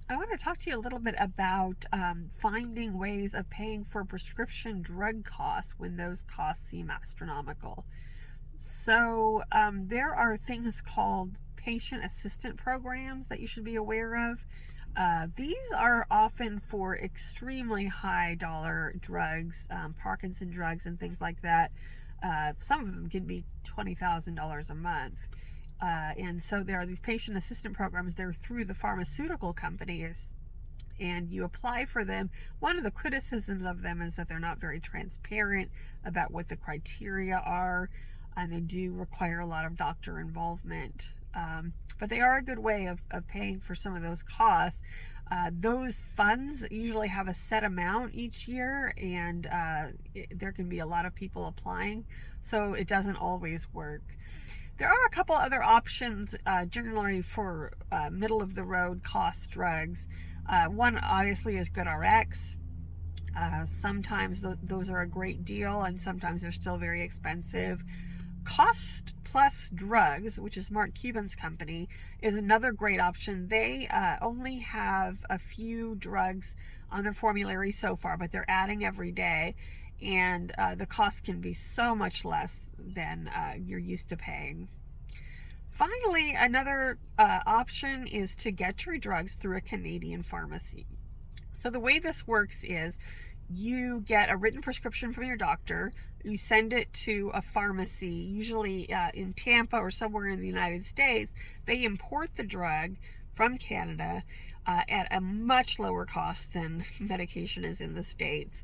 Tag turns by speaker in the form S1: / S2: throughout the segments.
S1: I want to talk to you a little bit about finding ways of paying for prescription drug costs when those costs seem astronomical. So there are things called patient assistant programs that you should be aware of. These are often for extremely high dollar drugs, Parkinson drugs and things like that. Some of them can be $20,000 a month. And so there are these patient assistant programs. They're through the pharmaceutical companies, and you apply for them. One of the criticisms of them is that they're not very transparent about what the criteria are, and they do require a lot of doctor involvement. But they are a good way of paying for some of those costs. Those funds usually have a set amount each year, and there can be a lot of people applying, so it doesn't always work. There are a couple other options, generally for middle of the road cost drugs. One obviously is GoodRx. Sometimes those are a great deal, and sometimes they're still very expensive. Cost Plus Drugs, which is Mark Cuban's company, is another great option. They only have a few drugs on their formulary so far, but they're adding every day, and the cost can be so much less than you're used to paying. Finally, another option is to get your drugs through a Canadian pharmacy. So the way this works is you get a written prescription from your doctor, you send it to a pharmacy, usually in Tampa or somewhere in the United States. They import the drug from Canada at a much lower cost than medication is in the States.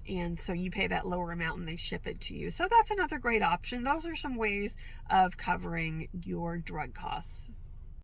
S1: And so you pay that lower amount and they ship it to you. So that's another great option. Those are some ways of covering your drug costs.